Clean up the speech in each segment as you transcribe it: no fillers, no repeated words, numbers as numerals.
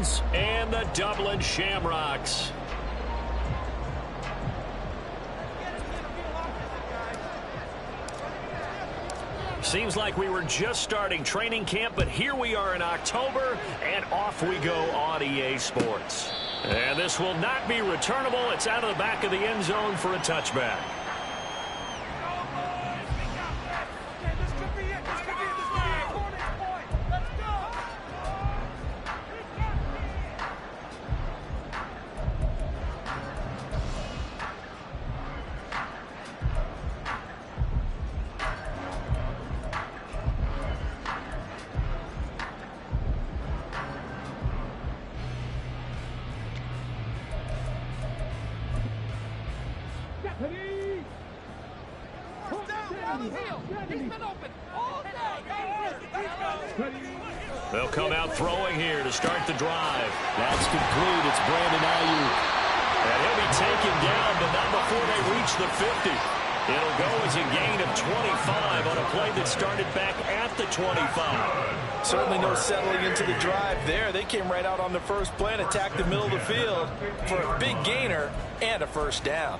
Titans and the Dublin Shamrocks. Seems like we were just starting training camp, but here we are in October, and off we go on EA Sports. And this will not be returnable. It's out of the back of the end zone for a touchback. They'll come out throwing here to start the drive. That's complete. It's Brandon Ayuk. And he'll be taken down, but not before they reach the 50. It'll go as a gain of 25 on a play that started back at the 25. Certainly no settling into the drive there. They came right out on the first play and attacked the middle of the field for a big gainer and a first down.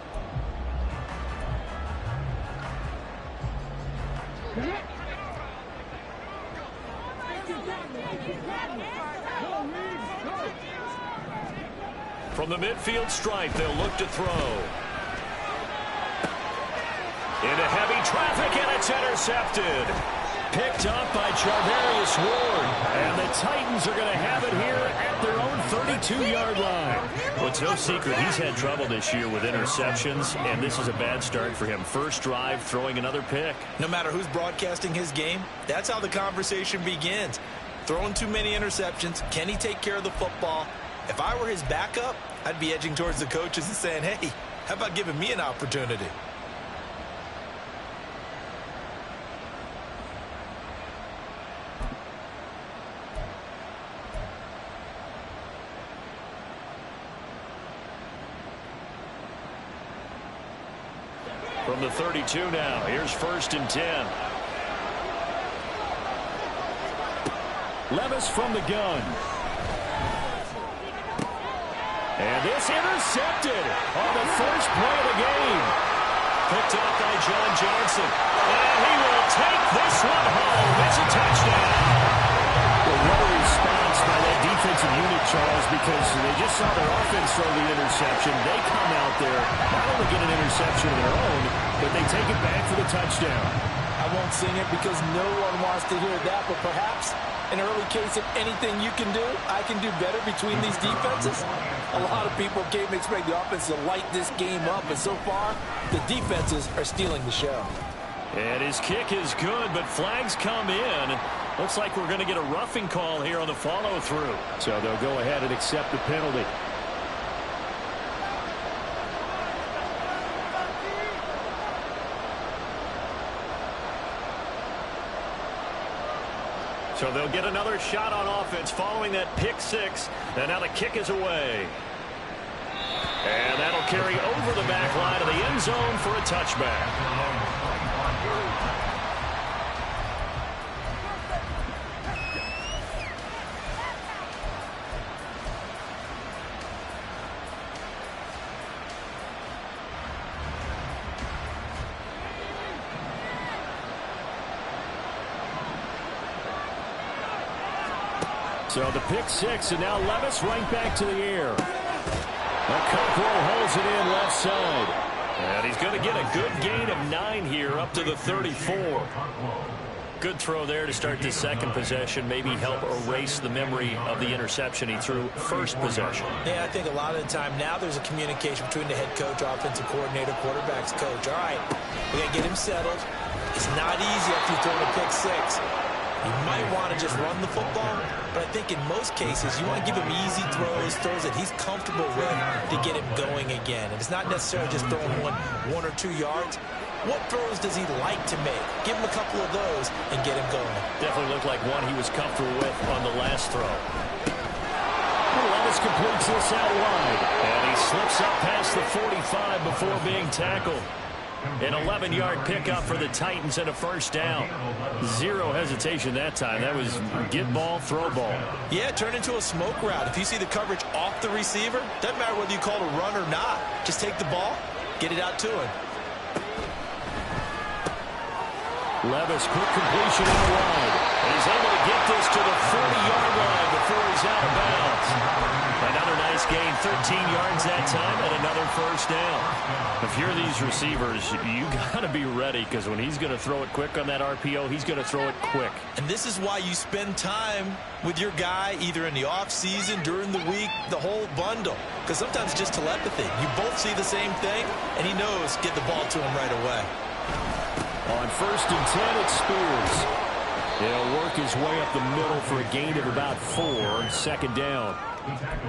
From the midfield stripe, they'll look to throw. Into heavy traffic, and it's intercepted. Picked up by Charvarius Ward. And the Titans are going to have it here at their own 32-yard line. Well, it's no secret he's had trouble this year with interceptions, and this is a bad start for him. First drive, throwing another pick. No matter who's broadcasting his game, that's how the conversation begins. Throwing too many interceptions. Can he take care of the football? If I were his backup, I'd be edging towards the coaches and saying, hey, how about giving me an opportunity? From the 32 now, here's 1st and 10. Levis from the gun. And this intercepted on the first play of the game. Picked up by John Johnson. And he will take this one home. It's a touchdown. Well, what a response by that defensive unit, Charles, because they just saw their offense throw the interception. They come out there, not only get an interception of their own, but they take it back for the touchdown. I won't sing it because no one wants to hear that, but perhaps an early case of anything you can do, I can do better between these defenses. A lot of people came to expect the offense to light this game up, and so far, the defenses are stealing the show. And his kick is good, but flags come in. Looks like we're going to get a roughing call here on the follow-through. So they'll go ahead and accept the penalty. So they'll get another shot on offense following that pick six. And now the kick is away. And that'll carry over the back line of the end zone for a touchback. So the pick six, and now Levis right back to the air. Cockrell holds it in left side. And he's going to get a good gain of 9 here up to the 34. Good throw there to start the second possession. Maybe help erase the memory of the interception he threw first possession. Yeah, I think a lot of the time now there's a communication between the head coach, offensive coordinator, quarterback's coach. All right, we got to get him settled. It's not easy after you throw the pick six. You might want to just run the football, but I think in most cases you want to give him easy throws that he's comfortable with to get him going again. And it's not necessarily just throwing one or 2 yards. What throws does he like to make? Give him a couple of those and get him going. Definitely looked like one he was comfortable with on the last throw. Levis completes this out wide. And he slips up past the 45 before being tackled. An 11-yard pickup for the Titans and a first down. Zero hesitation that time. That was get ball, throw ball. Yeah, it turned into a smoke route. If you see the coverage off the receiver, doesn't matter whether you call it a run or not. Just take the ball, get it out to him. Levis, quick completion on the wide. And he's able to get this to the 40-yard line before he's out of bounds. Another nice gain, 13 yards that time, and another first down. If you're these receivers, you got to be ready, because when he's going to throw it quick on that RPO, he's going to throw it quick. And this is why you spend time with your guy, either in the offseason, during the week, the whole bundle. Because sometimes it's just telepathy. You both see the same thing, and he knows get the ball to him right away. On 1st and 10, it's Spears. He'll work his way up the middle for a gain of about 4, second down.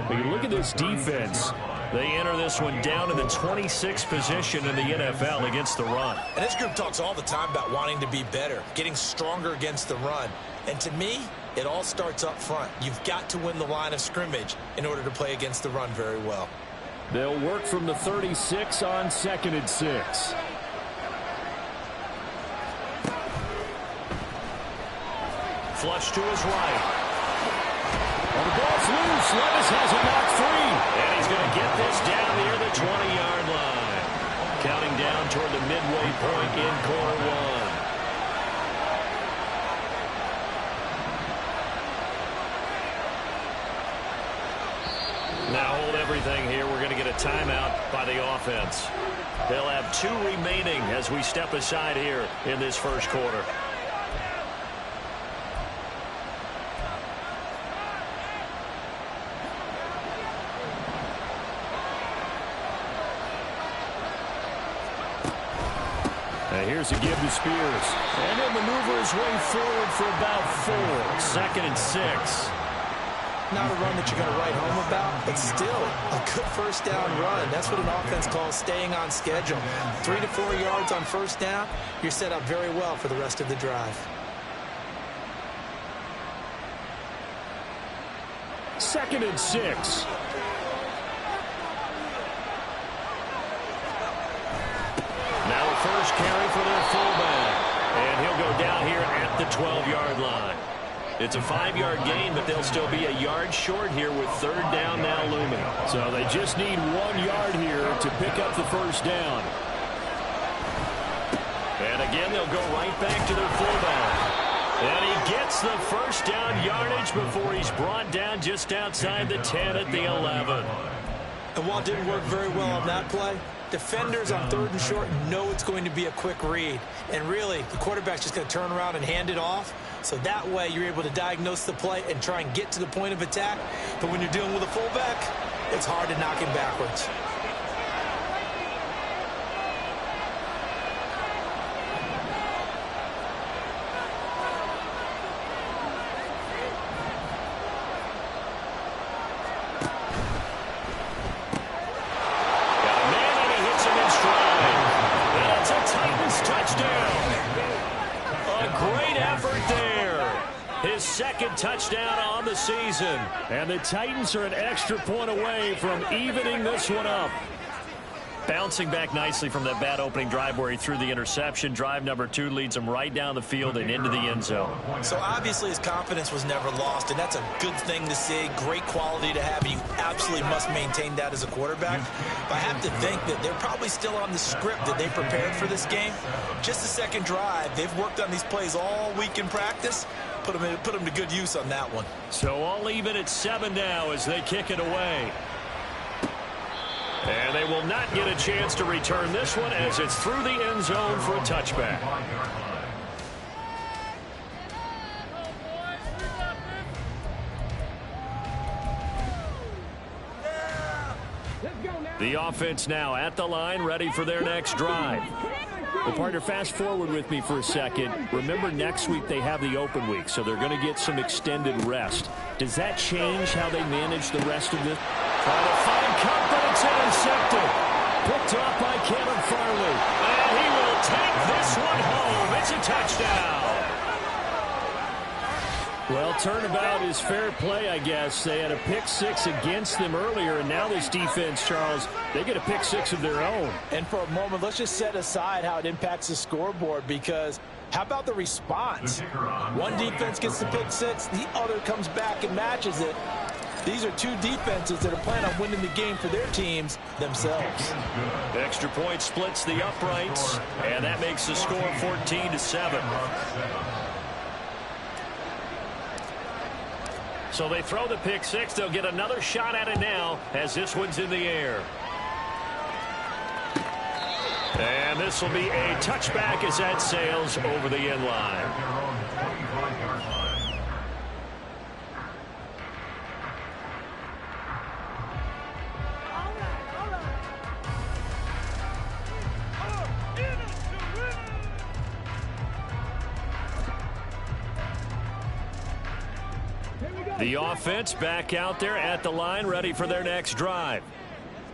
But you look at this defense. They enter this one down in the 26th position in the NFL against the run. And this group talks all the time about wanting to be better, getting stronger against the run. And to me, it all starts up front. You've got to win the line of scrimmage in order to play against the run very well. They'll work from the 36 on 2nd and 6. Flush to his right. And the ball's loose. Levis has it knocked free. And he's going to get this down near the 20-yard line. Counting down toward the midway point in quarter one. Now hold everything here. We're going to get a timeout by the offense. They'll have 2 remaining as we step aside here in this first quarter. Here's a give to Spears. And he'll maneuver his way forward for about 4. 2nd and 6. Not a run that you're going to write home about, but still a good first down run. That's what an offense calls staying on schedule. 3 to 4 yards on first down. You're set up very well for the rest of the drive. 2nd and 6. Now a first carry for their fullback. And he'll go down here at the 12-yard line. It's a 5-yard gain, but they'll still be a yard short here with 3rd down now looming. So they just need 1 yard here to pick up the first down. And again, they'll go right back to their fullback. And he gets the first down yardage before he's brought down just outside the 10 at the 11. And while it didn't work very well on that play, defenders on 3rd and short know it's going to be a quick read. And really, the quarterback's just going to turn around and hand it off. So that way, you're able to diagnose the play and try and get to the point of attack. But when you're dealing with a fullback, it's hard to knock him backwards. Second touchdown on the season. And the Titans are an extra point away from evening this one up. Bouncing back nicely from that bad opening drive where he threw the interception. Drive number 2 leads him right down the field and into the end zone. So obviously his confidence was never lost, and that's a good thing to see. Great quality to have, and you absolutely must maintain that as a quarterback. But I have to think that they're probably still on the script that they prepared for this game. Just the second drive. They've worked on these plays all week in practice. Put them to good use on that one. So all even at 7 now as they kick it away. And they will not get a chance to return this one as it's through the end zone for a touchback. The offense now at the line, ready for their next drive. Well, partner, fast forward with me for a second. Remember, next week they have the open week, so they're going to get some extended rest. Does that change how they manage the rest of this? Trying to find Cup, but it's intercepted. Picked up by Kevin Farley. And he will take this one home. It's a touchdown. Well, turnabout is fair play, I guess. They had a pick six against them earlier, and now this defense, Charles, they get a pick six of their own. And for a moment, let's just set aside how it impacts the scoreboard, because how about the response? One defense gets the pick six, the other comes back and matches it. These are two defenses that are planning on winning the game for their teams themselves. The extra point splits the uprights, and that makes the score 14-7. So they throw the pick six. They'll get another shot at it now as this one's in the air. And this will be a touchback as that sails over the end line. The offense back out there at the line, ready for their next drive.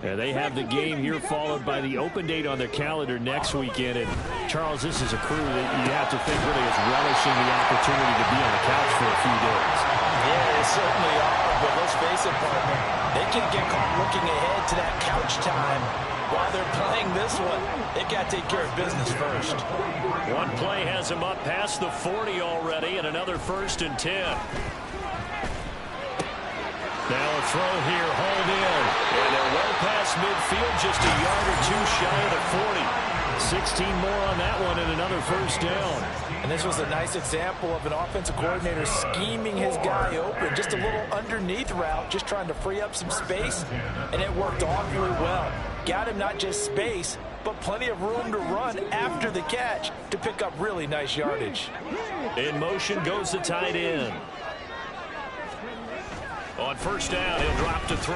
And they have the game here followed by the open date on their calendar next weekend. And, Charles, this is a crew that you have to think really is relishing the opportunity to be on the couch for a few days. Yeah, they certainly are. But let's face it, partner, they can't get caught looking ahead to that couch time while they're playing this one. They've got to take care of business first. One play has them up past the 40 already, and another 1st and 10. Now a throw here, hauled in. And they're well past midfield, just a yard or two shy of the 40. 16 more on that one and another 1st down. And this was a nice example of an offensive coordinator scheming his guy open. Just a little underneath route, just trying to free up some space. And it worked awfully well. Got him not just space, but plenty of room to run after the catch to pick up really nice yardage. In motion goes the tight end. On 1st down, he'll drop to throw.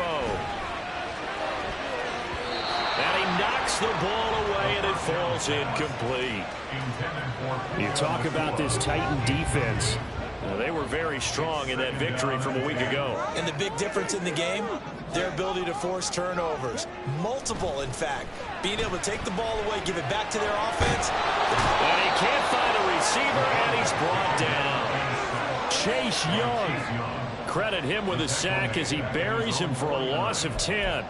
And he knocks the ball away, and it falls incomplete. You talk about this Titan defense. They were very strong in that victory from a week ago. And the big difference in the game, their ability to force turnovers. Multiple, in fact. Being able to take the ball away, give it back to their offense. And he can't find a receiver, and he's brought down. Chase Young. Credit him with a sack as he buries him for a loss of 10.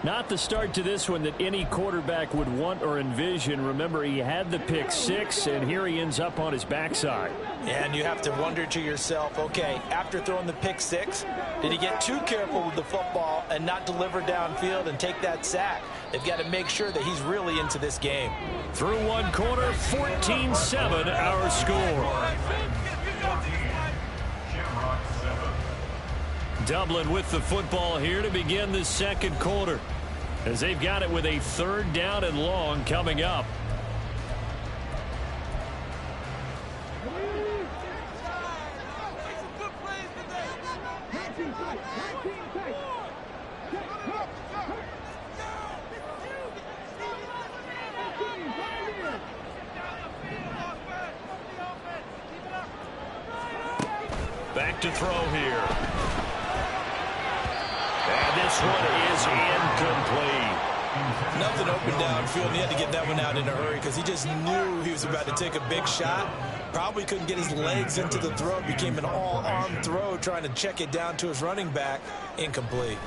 Not the start to this one that any quarterback would want or envision. Remember, he had the pick six, and here he ends up on his backside. And you have to wonder to yourself, okay, after throwing the pick six, did he get too careful with the football and not deliver downfield and take that sack? They've got to make sure that he's really into this game. Through one quarter, 14-7 our score. Dublin with the football here to begin the 2nd quarter, as they've got it with a 3rd down and long coming up. Back to throw here. And this one is incomplete. Nothing open downfield, and he had to get that one out in a hurry because he just knew he was about to take a big shot. Probably couldn't get his legs into the throw. Became an all-arm throw, trying to check it down to his running back. Incomplete.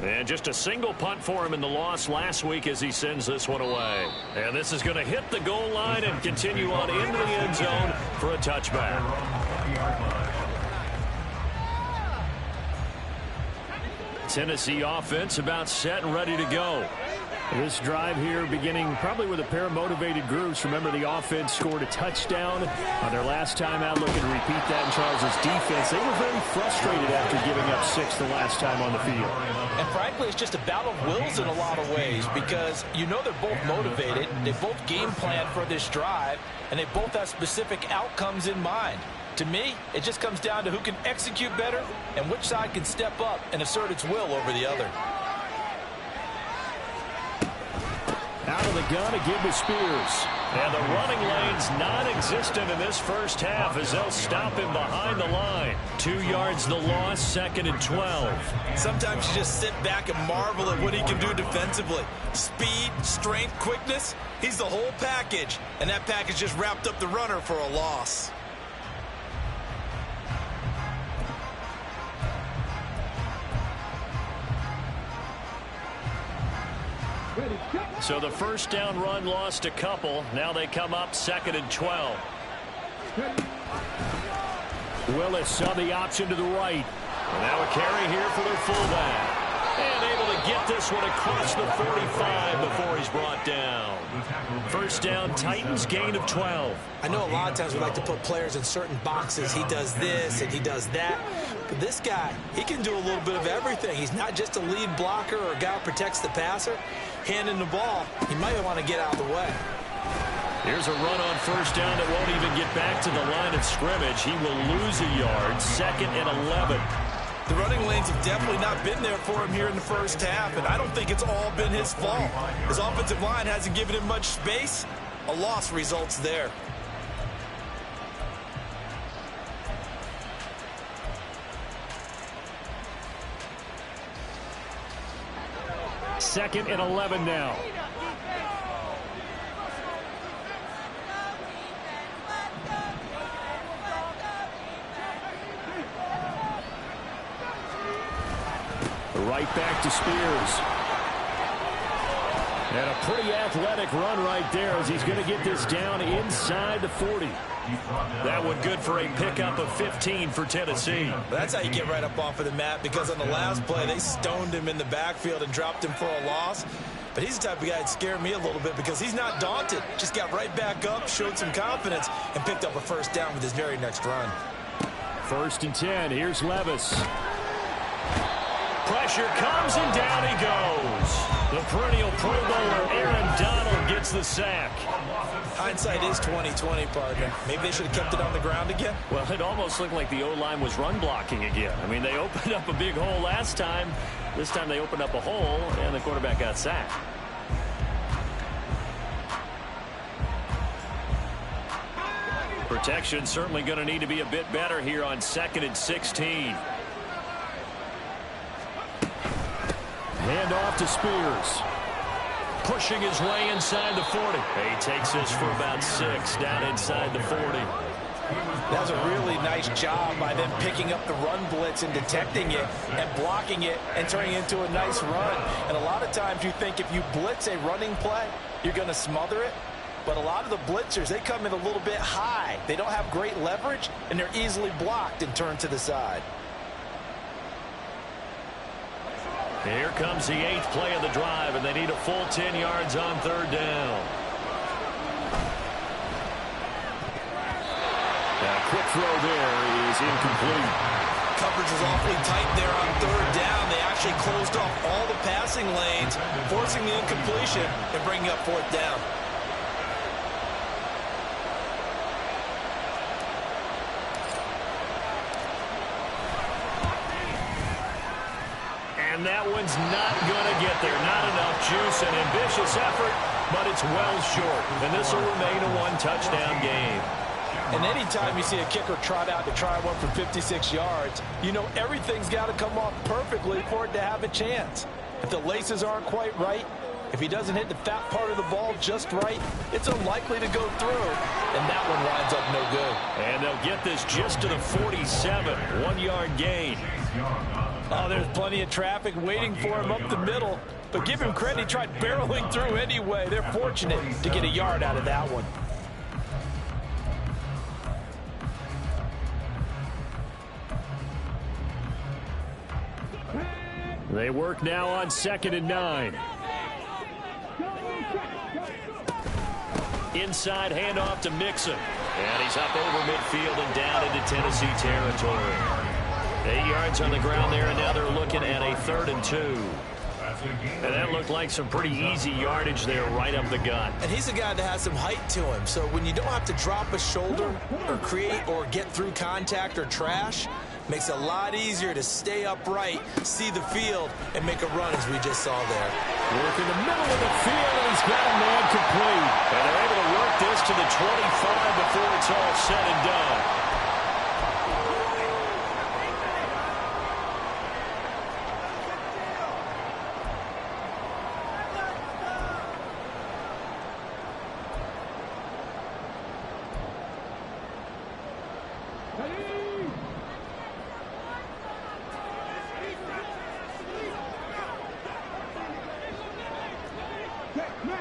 And just a single punt for him in the loss last week as he sends this one away. And this is going to hit the goal line and continue on into the end zone for a touchback. Tennessee offense about set and ready to go. This drive here beginning probably with a pair of motivated groups. Remember, the offense scored a touchdown on their last time out. Looking to repeat that in Charles's defense. They were very frustrated after giving up 6 the last time on the field. And frankly, it's just a battle of wills in a lot of ways, because you know they're both motivated. They both game plan for this drive, and they both have specific outcomes in mind. To me, it just comes down to who can execute better and which side can step up and assert its will over the other. Out of the gun, a give to Spears. And the running lane's non-existent in this first half as they'll stop him behind the line. 2 yards the loss, 2nd and 12. Sometimes you just sit back and marvel at what he can do defensively. Speed, strength, quickness, he's the whole package. And that package just wrapped up the runner for a loss. So the first down run lost a couple. Now they come up 2nd and 12. Willis on the option to the right. And now a carry here for their fullback. And able to get this one across the 45 before he's brought down. First down, Titans, gain of 12. I know a lot of times we like to put players in certain boxes. He does this and he does that. But this guy, he can do a little bit of everything. He's not just a lead blocker or a guy who protects the passer. Handing the ball, he might want to get out of the way. Here's a run on first down that won't even get back to the line of scrimmage. He will lose a yard, 2nd and 11. The running lanes have definitely not been there for him here in the first half, and I don't think it's all been his fault. His offensive line hasn't given him much space. A loss results there. Second and 11 now. Right back to Spears. And a pretty athletic run right there as he's going to get this down inside the 40. That one good for a pickup of 15 for Tennessee. That's how you get right up off of the mat, because on the last play, they stoned him in the backfield and dropped him for a loss. But he's the type of guy that scared me a little bit because he's not daunted. Just got right back up, showed some confidence, and picked up a first down with his very next run. 1st and 10. Here's Levis. Pressure comes, and down he goes. The perennial Pro Bowler Aaron Donald gets the sack. Hindsight is 20/20, partner. Maybe they should have kept it on the ground again. Well, it almost looked like the O-line was run blocking again. I mean, they opened up a big hole last time. This time they opened up a hole, and the quarterback got sacked. Protection certainly going to need to be a bit better here on 2nd and 16. Hand off to Spears. Pushing his way inside the 40. He takes this for about 6 down inside the 40. That was a really nice job by them picking up the run blitz and detecting it and blocking it and turning it into a nice run. And a lot of times you think if you blitz a running play, you're going to smother it. But a lot of the blitzers, they come in a little bit high. They don't have great leverage, and they're easily blocked and turned to the side. Here comes the 8th play of the drive, and they need a full 10 yards on 3rd down. Now, quick throw there is incomplete. Coverage was awfully tight there on 3rd down. They actually closed off all the passing lanes, forcing the incompletion and bringing up 4th down. And that one's not going to get there. Not enough juice. An ambitious effort, but it's well short. And this will remain a 1-touchdown game. And anytime you see a kicker trot out to try one for 56 yards, you know everything's got to come off perfectly for it to have a chance. If the laces aren't quite right, if he doesn't hit the fat part of the ball just right, it's unlikely to go through. And that one winds up no good. And they'll get this just to the 47. 1-yard gain. Oh, there's plenty of traffic waiting for him up the middle. But give him credit, he tried barreling through anyway. They're fortunate to get a yard out of that one. They work now on 2nd and 9. Inside handoff to Mixon. And he's up over midfield and down into Tennessee territory. 8 yards on the ground there, and now they're looking at a 3rd and 2. And that looked like some pretty easy yardage there right up the gut. And he's a guy that has some height to him. So when you don't have to drop a shoulder or create or get through contact or trash, makes it a lot easier to stay upright, see the field, and make a run as we just saw there. Work in the middle of the field, and he's got a man complete. And they're able to work this to the 25 before it's all said and done.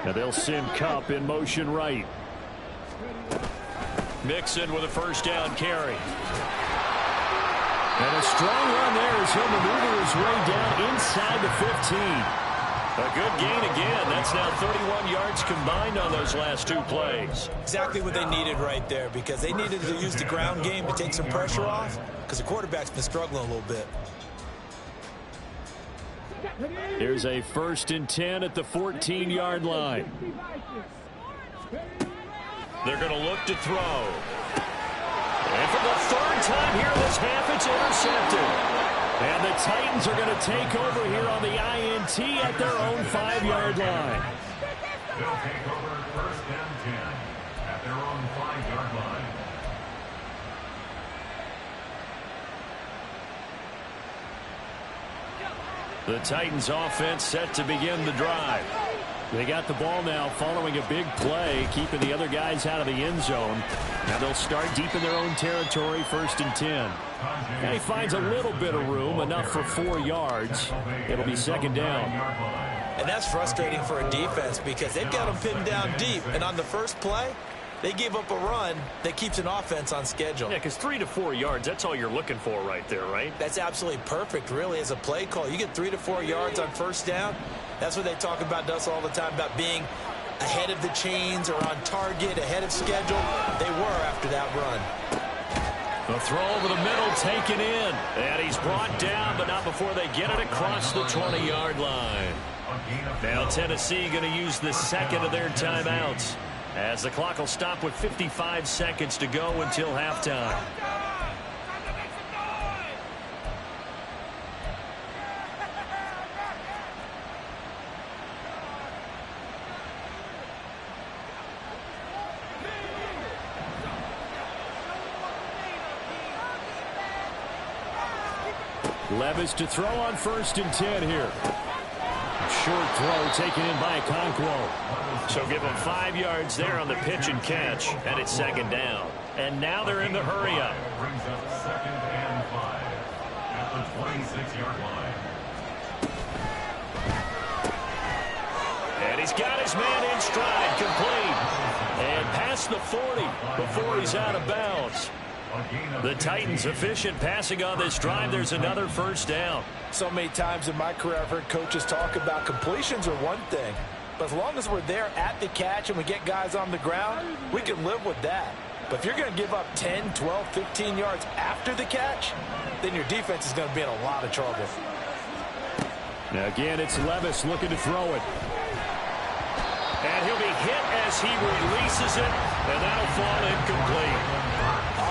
Now they'll send Kupp in motion right. Mixon with a first down carry. And a strong run there as he'll maneuver his way down inside the 15. A good gain again. That's now 31 yards combined on those last two plays. Exactly what they needed right there, because they needed to use the ground game to take some pressure off, because the quarterback's been struggling a little bit. Here's a 1st and 10 at the 14-yard line. They're going to look to throw. And for the 3rd time here this half, it's intercepted. And the Titans are going to take over here on the INT at their own 5-yard line. They'll take over 1st and 10 at their own 5-yard line. The Titans offense set to begin the drive. They got the ball now following a big play, keeping the other guys out of the end zone. Now they'll start deep in their own territory, 1st and 10. And he finds a little bit of room, enough for 4 yards. It'll be 2nd down. And that's frustrating for a defense, because they've got them pinned down deep, and on the first play, they give up a run that keeps an offense on schedule. Yeah, because 3 to 4 yards, that's all you're looking for right there, right? That's absolutely perfect, really, as a play call. You get 3 to 4 yards on 1st down. That's what they talk about us all the time, about being ahead of the chains or on target, ahead of schedule. They were after that run. The throw over the middle, taken in. And he's brought down, but not before they get it across the 20-yard line. Now Tennessee going to use the 2nd of their timeouts, as the clock will stop with 55 seconds to go until halftime. Levis to throw on 1st and 10 here. Short throw taken in by Okonkwo. So give them 5 yards there on the pitch and catch, and it's 2nd down. And now they're in the hurry-up. Brings up 2nd and 5 at the 26-yard line. And he's got his man in stride, complete. And past the 40 before he's out of bounds. The Titans efficient passing on this drive. There's another 1st down. So many times in my career I've heard coaches talk about completions are one thing, but as long as we're there at the catch and we get guys on the ground, we can live with that. But if you're going to give up 10, 12, 15 yards after the catch, then your defense is going to be in a lot of trouble. Now again, it's Levis looking to throw it. And he'll be hit as he releases it, and that'll fall incomplete.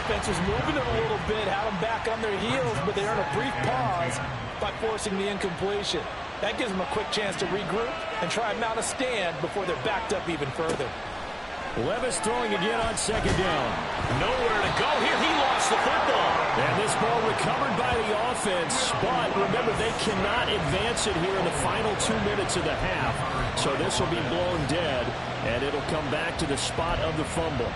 Offense was moving it a little bit, had them back on their heels, but they earned a brief pause by forcing the incompletion. That gives them a quick chance to regroup and try and mount a stand before they're backed up even further. Levis throwing again on 2nd down. Nowhere to go here. He lost the football. And this ball recovered by the offense, but remember, they cannot advance it here in the final 2 minutes of the half. So this will be blown dead, and it'll come back to the spot of the fumble.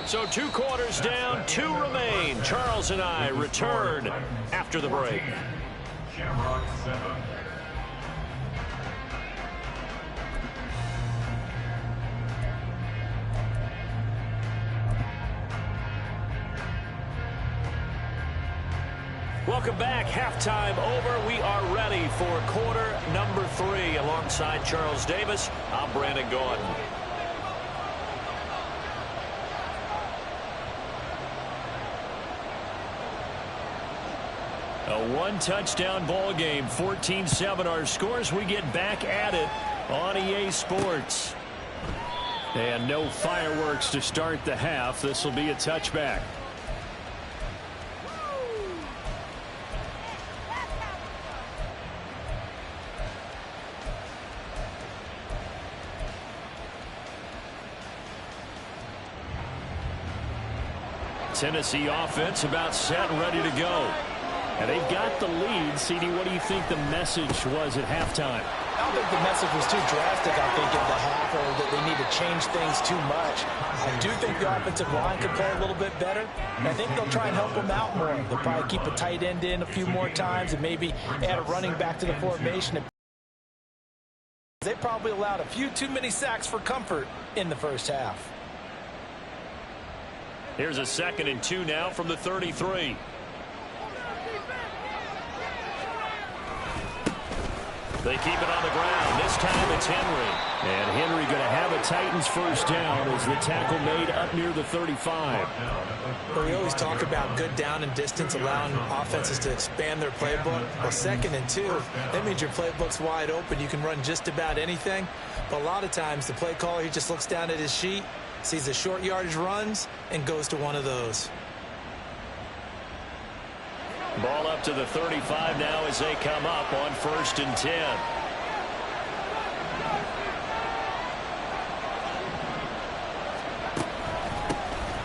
So 2 quarters down, 2 remain. Charles and I return after the break. Shamrocks 7. Welcome back. Halftime over. We are ready for quarter number 3. Alongside Charles Davis, I'm Brandon Gordon. A 1-touchdown ball game, 14-7 our scores. We get back at it on EA Sports. And no fireworks to start the half. This will be a touchback. Tennessee offense about set and ready to go. And they've got the lead. CD, what do you think the message was at halftime? I don't think the message was too drastic, I think, at the half, or that they need to change things too much. I do think the offensive line could play a little bit better, and I think they'll try and help them out more. They'll probably keep a tight end in a few more times and maybe add a running back to the formation. They probably allowed a few too many sacks for comfort in the first half. Here's a 2nd and 2 now from the 33. They keep it on the ground. This time it's Henry. And Henry going to have a Titans first down as the tackle made up near the 35. Well, we always talk about good down and distance, allowing offenses to expand their playbook. Well, 2nd and 2, that means your playbook's wide open. You can run just about anything. But a lot of times the play caller, he just looks down at his sheet, sees the short yardage runs, and goes to one of those. Ball up to the 35 now as they come up on 1st and 10.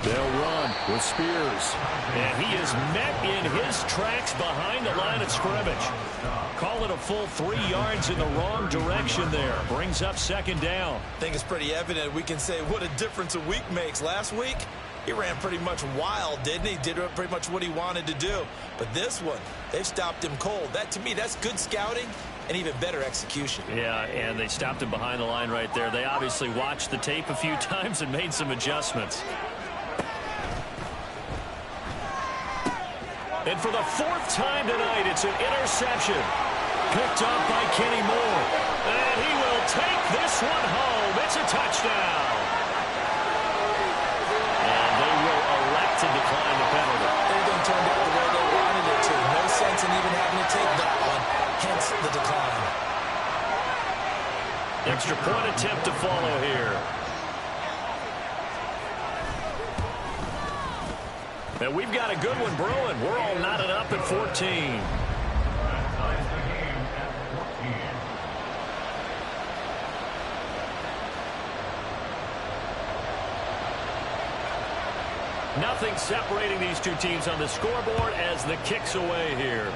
They'll run with Spears. And he is met in his tracks behind the line of scrimmage. Call it a full 3 yards in the wrong direction there. Brings up 2nd down. I think it's pretty evident we can say what a difference a week makes. Last week, he ran pretty much wild, didn't he? Did pretty much what he wanted to do. But this one, they've stopped him cold. That, to me, that's good scouting and even better execution. Yeah, and they stopped him behind the line right there. They obviously watched the tape a few times and made some adjustments. And for the 4th time tonight, it's an interception. Picked up by Kenny Moore. And he will take this one home. It's a touchdown. To decline the penalty. Everything turned out the way they wanted it to. No sense in even having to take that one. Hence the decline. Extra point attempt to follow here. And we've got a good one brewing. We're all knotted up at 14. Nothing separating these two teams on the scoreboard as the kick's away here.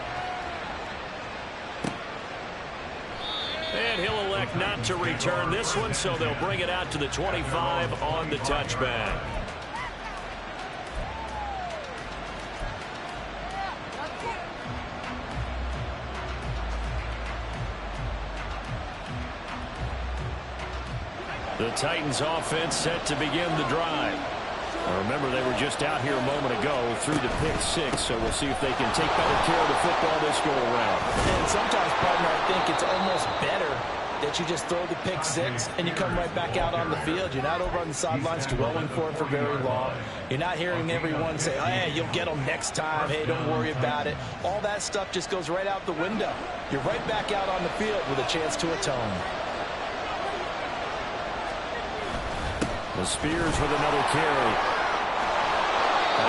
And he'll elect not to return this one, so they'll bring it out to the 25 on the touchback. The Titans offense set to begin the drive. Remember, they were just out here a moment ago through the pick 6, so we'll see if they can take better care of the football this go around. And sometimes, partner, I think it's almost better that you just throw the pick 6 and you come right back out on the field. You're not over on the sidelines dwelling for it for very long. You're not hearing everyone say, hey, you'll get them next time. Hey, don't worry about it. All that stuff just goes right out the window. You're right back out on the field with a chance to atone. The Spears with another carry.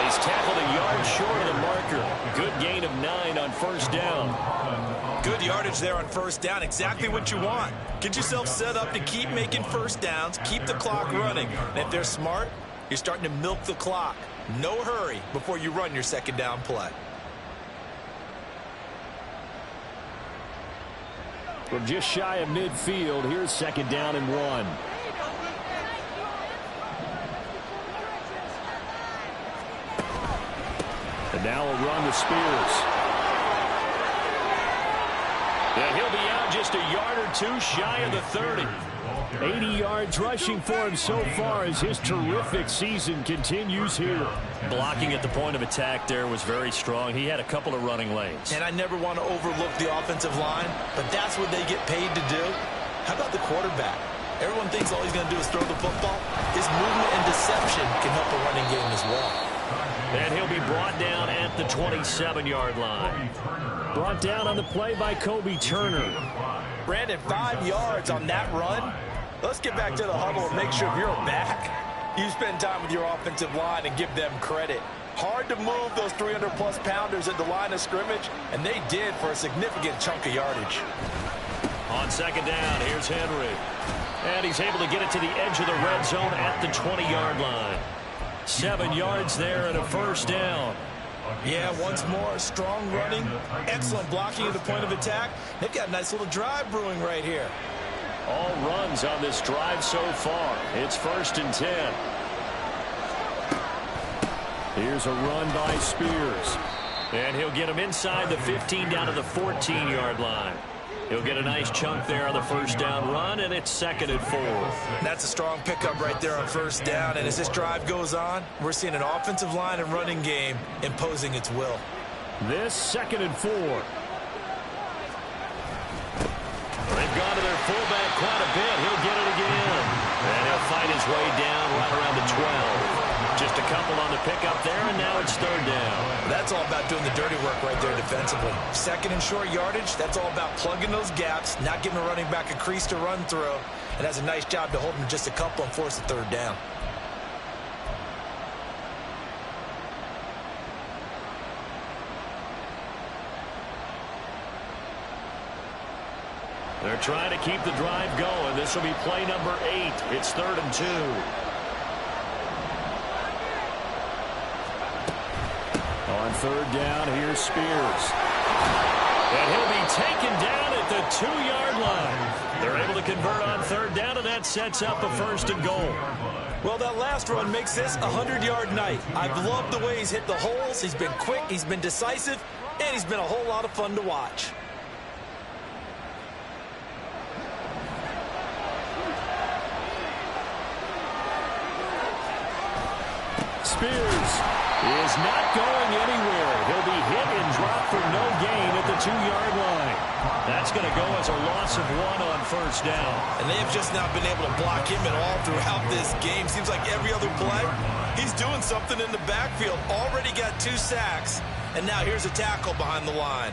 He's tackled a yard short of the marker. Good gain of 9 on 1st down. Good yardage there on 1st down. Exactly what you want. Get yourself set up to keep making 1st downs, keep the clock running. And if they're smart, you're starting to milk the clock. No hurry before you run your 2nd down play. From just shy of midfield, here's 2nd down and 1. And now a run with Spears. And he'll be out just a yard or 2 shy of the 30. 80 yards rushing for him so far as his terrific season continues here. Blocking at the point of attack there was very strong. He had a couple of running lanes. And I never want to overlook the offensive line, but that's what they get paid to do. How about the quarterback? Everyone thinks all he's going to do is throw the football. His movement and deception can help the running game as well. And he'll be brought down at the 27-yard line. Brought down on the play by Kobe Turner. Brandon, 5 yards on that run. Let's get back to the huddle and make sure you're back. You spend time with your offensive line and give them credit. Hard to move those 300-plus pounders at the line of scrimmage, and they did for a significant chunk of yardage. On 2nd down, here's Henry. And he's able to get it to the edge of the red zone at the 20-yard line. 7 yards there and a 1st down. Yeah, once more, strong running, excellent blocking at the point of attack. They've got a nice little drive brewing right here. All runs on this drive so far. It's 1st and 10. Here's a run by Spears. And he'll get him inside the 15 down to the 14-yard line. He'll get a nice chunk there on the first down run, and it's 2nd and 4. That's a strong pickup right there on first down. And as this drive goes on, we're seeing an offensive line and running game imposing its will. This 2nd and 4. They've gone to their fullback quite a bit. He'll get it again. And he'll fight his way down right around the 12. Just a couple on the pickup there, and now it's 3rd down. That's all about doing the dirty work right there defensively. 2nd and short yardage, that's all about plugging those gaps, not giving a running back a crease to run through. And that's a nice job to hold him to just a couple and force the 3rd down. They're trying to keep the drive going. This will be play number 8. It's 3rd and 2. On 3rd down, here's Spears. And he'll be taken down at the 2-yard line. They're able to convert on 3rd down, and that sets up a 1st and goal. Well, that last run makes this a 100-yard night. I've loved the way he's hit the holes. He's been quick, he's been decisive, and he's been a whole lot of fun to watch. Spears is not going anywhere. He'll be hit and dropped for no gain at the 2-yard line. That's going to go as a loss of 1 on 1st down. And they have just not been able to block him at all throughout this game. Seems like every other play, he's doing something in the backfield. Already got 2 sacks, and now here's a tackle behind the line.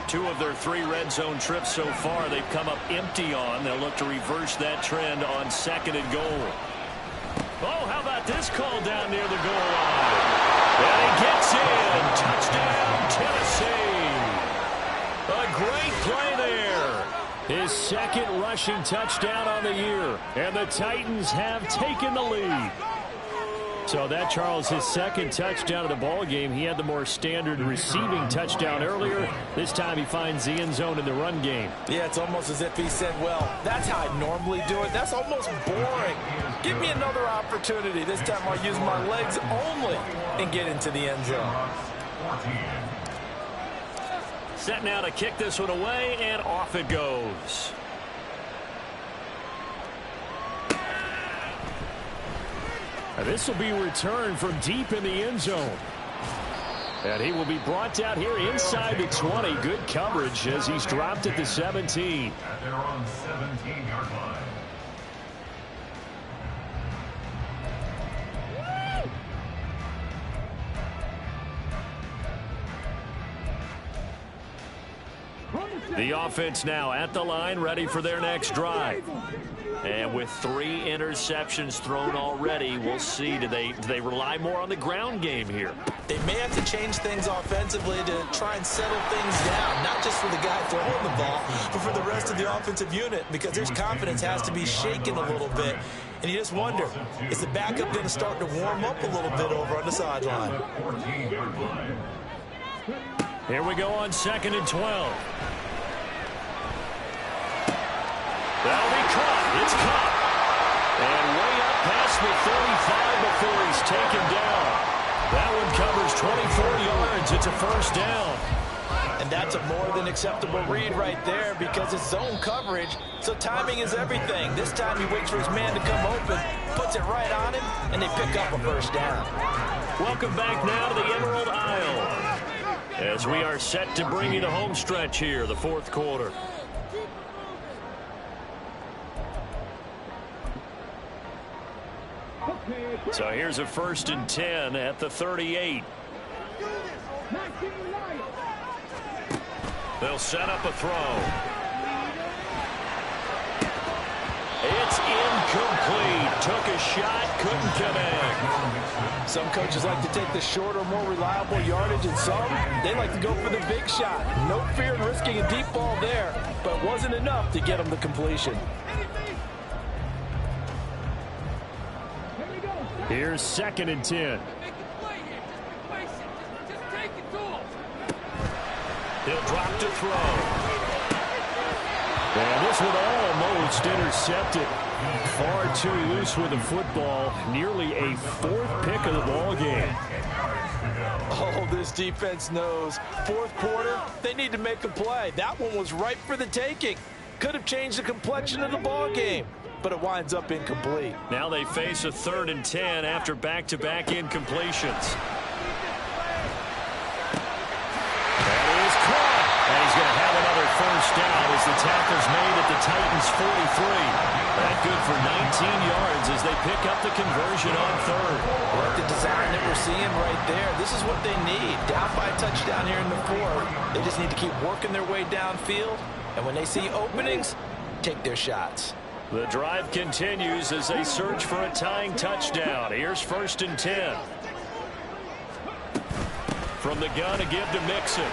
2 of their 3 red zone trips so far they've come up empty on. They'll look to reverse that trend on 2nd and goal. Oh, how about this call down near the goal line? And he gets in. Touchdown, Tennessee. A great play there. His 2nd rushing touchdown on the year. And the Titans have taken the lead. So that, Charles, his 2nd touchdown of the ball game. He had the more standard receiving touchdown earlier. This time he finds the end zone in the run game. Yeah, it's almost as if he said, well, that's how I normally do it. That's almost boring. Give me another opportunity. This time I'll use my legs only and get into the end zone. Set now to kick this one away, and off it goes. And this will be returned from deep in the end zone. And he will be brought down here inside the 20. Good coverage as he's dropped at the 17. At their own 17-yard line. The offense now at the line, ready for their next drive. And with 3 interceptions thrown already, we'll see. Do they rely more on the ground game here? They may have to change things offensively to try and settle things down, not just for the guy throwing the ball, but for the rest of the offensive unit, because their confidence has to be shaken a little bit. And you just wonder, is the backup going to start to warm up a little bit over on the sideline? Here we go on 2nd and 12. That'll be caught. It's caught. And way up past the 35 before he's taken down. That one covers 24 yards. It's a 1st down. And that's a more than acceptable read right there because it's zone coverage, so timing is everything. This time he waits for his man to come open, puts it right on him, and they pick up a 1st down. Welcome back now to the Emerald Isle as we are set to bring you the home stretch here, the 4th quarter. So here's a 1st and 10 at the 38. They'll set up a throw. It's incomplete. Took a shot, couldn't connect. Some coaches like to take the shorter, more reliable yardage, and some, they like to go for the big shot. No fear in risking a deep ball there, but wasn't enough to get them the completion. Here's 2nd and 10. He'll drop to throw. And this one almost intercepted. Far too loose with the football. Nearly a fourth pick of the ball game. Oh, this defense knows. Fourth quarter, they need to make a play. That one was ripe for the taking. Could have changed the complexion of the ball game, but it winds up incomplete. Now they face a 3rd and 10 after back-to-back incompletions. And he's going to have another first down as the tackle's made at the Titans' 43. That good for 19 yards as they pick up the conversion on 3rd. Like the design that we're seeing right there. This is what they need. Down by a touchdown here in the 4th. They just need to keep working their way downfield. And when they see openings, take their shots. The drive continues as they search for a tying touchdown. Here's 1st and 10. From the gun, a give to Mixon.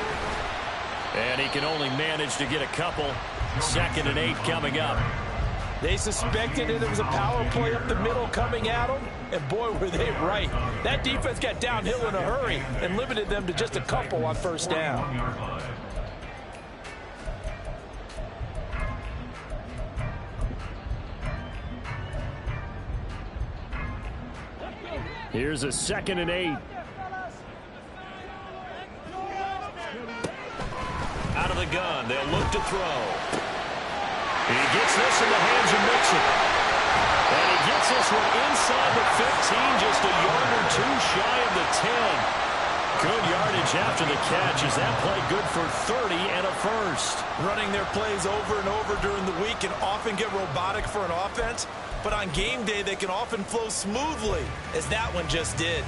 And he can only manage to get a couple. 2nd and 8 coming up. They suspected it was a power play up the middle coming at them, and boy, were they right. That defense got downhill in a hurry and limited them to just a couple on 1st down. Here's a 2nd and 8. Out of the gun, they'll look to throw. He gets this in the hands of Mixon. And he gets this one inside the 15, just a yard or 2 shy of the 10. Good yardage after the catch. Is that play good for 30 and a first? Running their plays over and over during the week can often get robotic for an offense, but on game day they can often flow smoothly, as that one just did.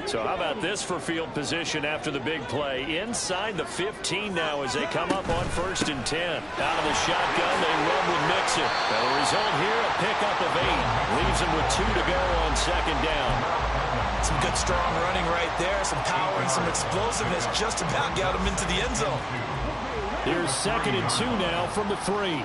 So how about this for field position after the big play? Inside the 15 now as they come up on 1st and 10. Out of the shotgun, they run with Mixon. And the result here, a pickup of 8. Leaves them with 2 to go on 2nd down. Some good strong running right there. Some power and some explosiveness just about got them into the end zone. Here's 2nd and 2 now from the 3.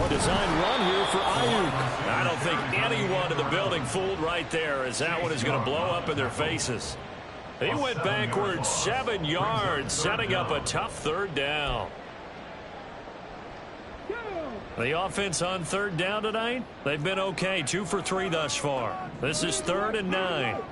Design run here for Ayuk. I don't think anyone in the building fooled right there, as that one is going to blow up in their faces. He went backwards 7 yards, setting up a tough 3rd down. The offense on 3rd down tonight, they've been okay, 2 for 3 thus far. This is 3rd and 9.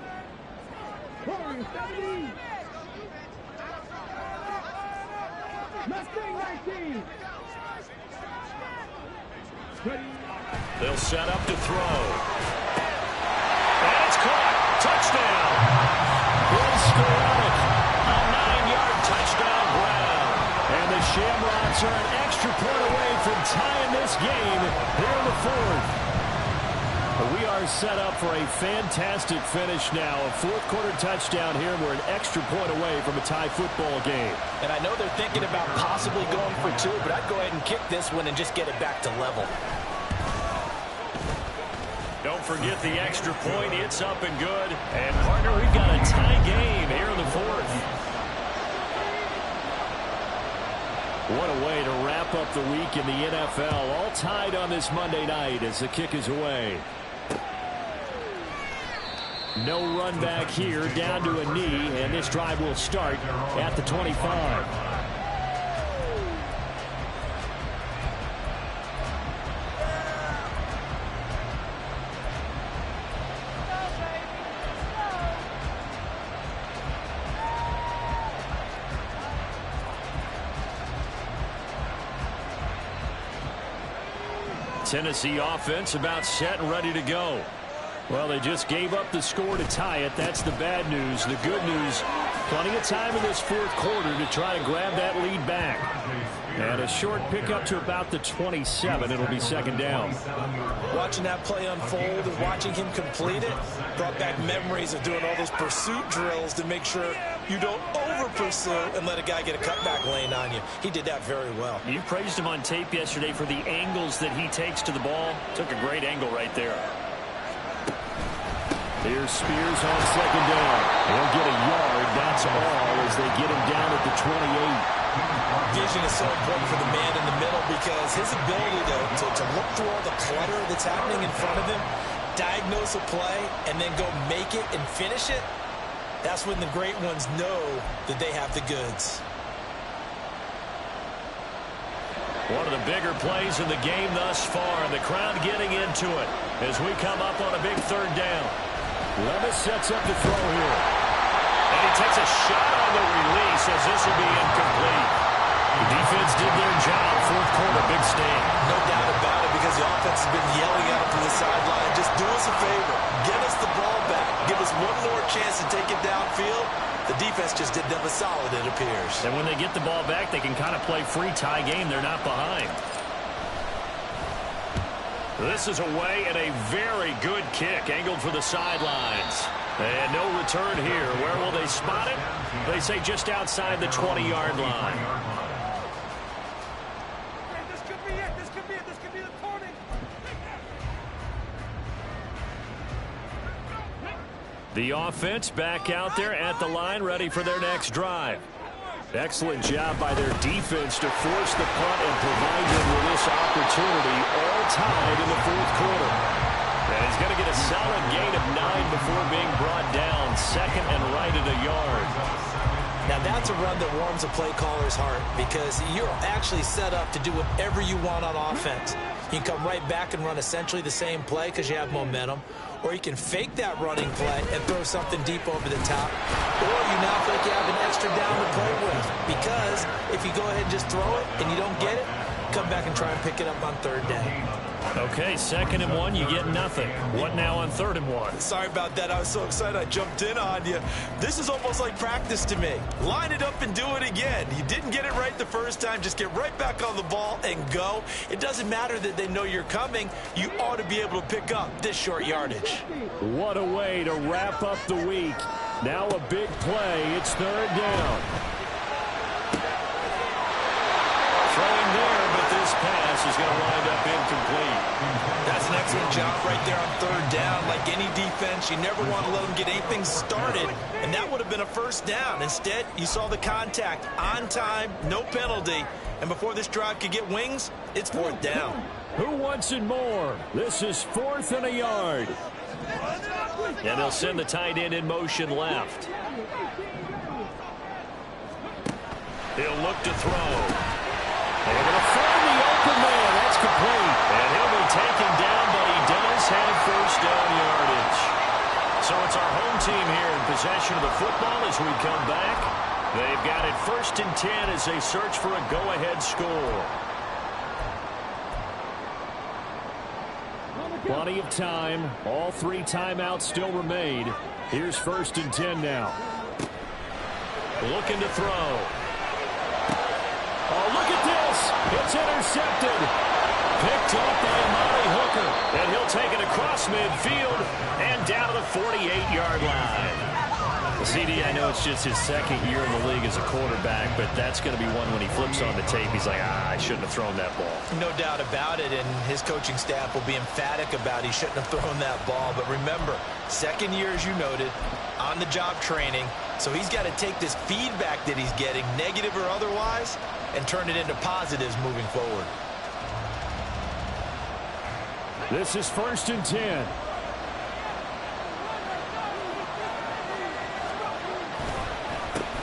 They'll set up to throw. And it's caught. Touchdown. Here's Shamrocks. A 9-yard touchdown grab. And the Shamrocks are an extra point away from tying this game here in the 4th. We are set up for a fantastic finish now. A 4th quarter touchdown here. We're an extra point away from a tie football game. And I know they're thinking about possibly going for 2, but I'd go ahead and kick this one and just get it back to level. Don't forget the extra point. It's up and good. And, partner, we've got a tie game here in the 4th. What a way to wrap up the week in the NFL. All tied on this Monday night as the kick is away. No run back here, down to a knee, and this drive will start at the 25. Tennessee offense about set and ready to go. Well, they just gave up the score to tie it. That's the bad news. The good news, plenty of time in this 4th quarter to try to grab that lead back. And a short pickup to about the 27. It'll be 2nd down. Watching that play unfold and watching him complete it brought back memories of doing all those pursuit drills to make sure you don't over-pursue and let a guy get a cutback lane on you. He did that very well. You praised him on tape yesterday for the angles that he takes to the ball. Took a great angle right there. Here's Spears on 2nd down. He'll get a yard. That's all as they get him down at the 28. Vision is so important for the man in the middle because his ability to look through all the clutter that's happening in front of him diagnose a play and then go make it and finish it, that's when the great ones know that they have the goods. One of the bigger plays in the game thus far, and the crowd getting into it as we come up on a big third down. Levis sets up the throw here. And he takes a shot on the release as this will be incomplete. The defense did their job. Fourth quarter, big stand. No doubt about it, because the offense has been yelling at him from the sideline. Just do us a favor. Get us the ball back. Give us one more chance to take it downfield. The defense just did them a solid, it appears. And when they get the ball back, they can kind of play free tie game. They're not behind. This is away and a very good kick angled for the sidelines. And no return here. Where will they spot it? They say just outside the 20-yard line. This could be it. This could be it. This could be the turning. The offense back out there at the line, ready for their next drive. Excellent job by their defense to force the punt and provide them with this opportunity, all tied in the fourth quarter. And he's going to get a solid gain of 9 before being brought down. Second and right at a yard. Now that's a run that warms a play caller's heart, because you're actually set up to do whatever you want on offense. You can come right back and run essentially the same play because you have momentum, or you can fake that running play and throw something deep over the top, or you now feel like you have an extra down to play with, because if you go ahead and just throw it and you don't get it, come back and try and pick it up on third down. Okay, 2nd and 1, you get nothing. What now on 3rd and 1? Sorry about that. I was so excited I jumped in on you. This is almost like practice to me. Line it up and do it again. You didn't get it right the first time. Just get right back on the ball and go. It doesn't matter that they know you're coming. You ought to be able to pick up this short yardage. What a way to wrap up the week. Now a big play. It's 3rd down. Throwing there, but this pass is going to wind up incomplete. That's an excellent job right there on 3rd down. Like any defense, you never want to let them get anything started, and that would have been a 1st down. Instead, you saw the contact on time, no penalty, and before this drive could get wings, it's 4th down. Who wants it more? This is 4th and a yard. And they'll send the tight end in motion left. He'll look to throw. They're going to find the open man. That's complete. And he'll be taken down, but he does have 1st down yardage. So it's our home team here in possession of the football as we come back. They've got it 1st and 10 as they search for a go-ahead score. Plenty of time. All 3 timeouts still remain. Here's 1st and 10 now. Looking to throw. Oh, look at this. It's intercepted. Picked up by Amari Hooker. And he'll take it across midfield and down to the 48-yard line. CD, I know it's just his 2nd year in the league as a quarterback, but that's going to be one when he flips on the tape. He's like, I shouldn't have thrown that ball. No doubt about it, and his coaching staff will be emphatic about he shouldn't have thrown that ball. But remember, 2nd year, as you noted, on-the-job training. So he's got to take this feedback that he's getting, negative or otherwise, and turn it into positives moving forward. This is 1st and 10.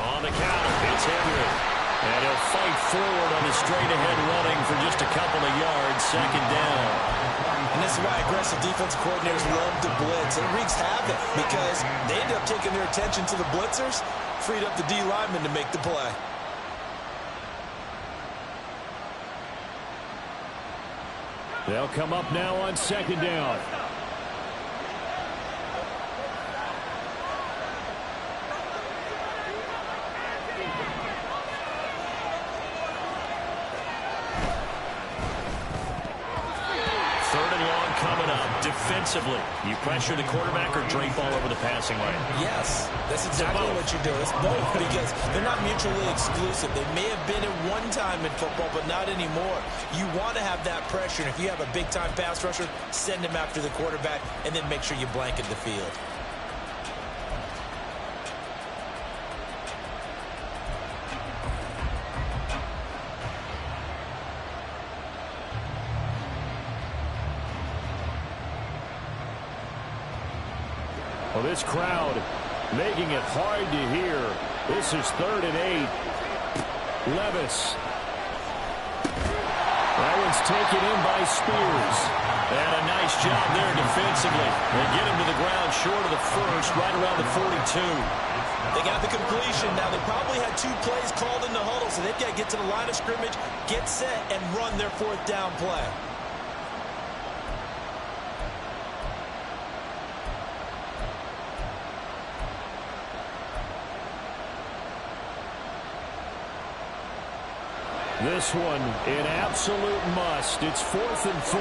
On the counter, it's Henry. And he'll fight forward on the straight-ahead running for just a couple of yards, 2nd down. And this is why aggressive defense coordinators love to blitz. It wreaks havoc because they end up taking their attention to the blitzers, freed up the D lineman to make the play. They'll come up now on 2nd down. Defensively, you pressure the quarterback or drape all over the passing lane? Yes, that's exactly what you do. It's both, because they're not mutually exclusive. They may have been at one time in football, but not anymore. You want to have that pressure, and if you have a big-time pass rusher, send him after the quarterback, and then make sure you blanket the field. Well, this crowd making it hard to hear. This is 3rd and 8. Levis. That one's taken in by Spears. And a nice job there defensively. They get him to the ground short of the first, right around the 42. They got the completion. Now, they probably had 2 plays called in the huddle, so they've got to get to the line of scrimmage, get set, and run their 4th down play. This one an absolute must. It's 4th and 4.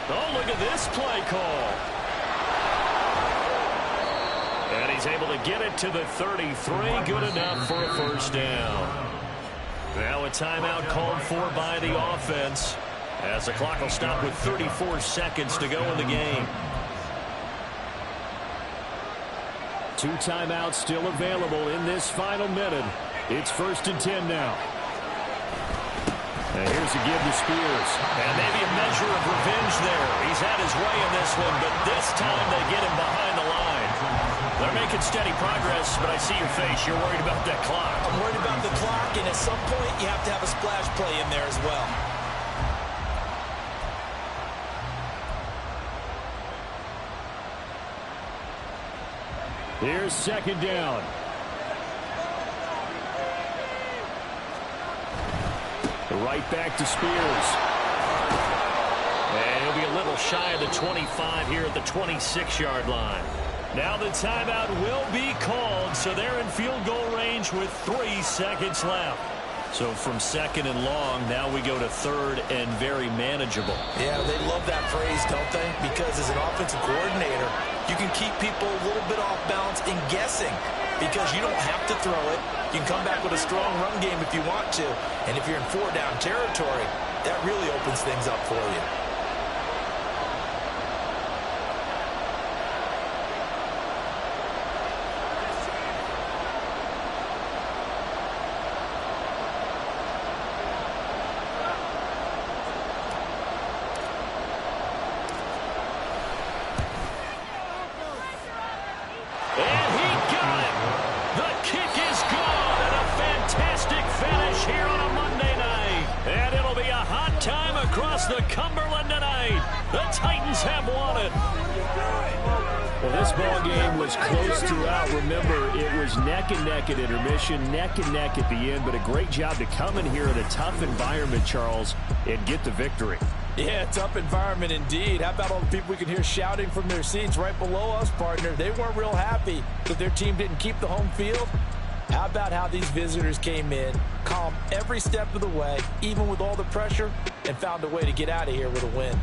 Oh, look at this play call. And he's able to get it to the 33. Good enough for a first down. Now a timeout called for by the offense, as the clock will stop with 34 seconds to go in the game. 2 timeouts still available in this final minute. It's 1st and 10 now. And here's a give to Spears. And maybe a measure of revenge there. He's had his way in this one, but this time they get him behind the line. They're making steady progress, but I see your face. You're worried about that clock. I'm worried about the clock, and at some point you have to have a splash play in there as well. Here's 2nd down. Right back to Spears. And he'll be a little shy of the 25 here at the 26-yard line. Now the timeout will be called, so they're in field goal range with 3 seconds left. So from 2nd and long, now we go to 3rd and very manageable. Yeah, they love that phrase, don't they? Because as an offensive coordinator, you can keep people a little bit off balance in guessing because you don't have to throw it. You can come back with a strong run game if you want to. And if you're in 4-down territory, that really opens things up for you. The Cumberland tonight. The Titans have won it. Well, this ball game was close throughout. Remember, it was neck and neck at intermission, neck and neck at the end, but a great job to come in here in a tough environment, Charles, and get the victory. Yeah, tough environment indeed. How about all the people we can hear shouting from their seats right below us, partner? They weren't real happy that their team didn't keep the home field. How about how these visitors came in, calm every step of the way, even with all the pressure, and found a way to get out of here with a win.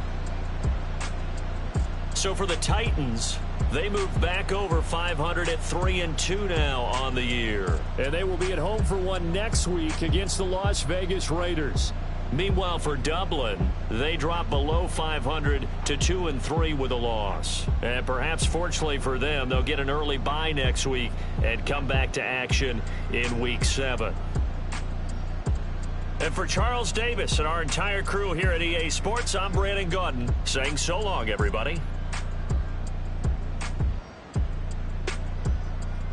So for the Titans, they move back over 500 at 3-2 now on the year. And they will be at home for one next week against the Las Vegas Raiders. Meanwhile, for Dublin, they drop below 500 to 2-3 with a loss. And perhaps fortunately for them, they'll get an early bye next week and come back to action in Week 7. And for Charles Davis and our entire crew here at EA Sports, I'm Brandon Gaudin saying so long, everybody.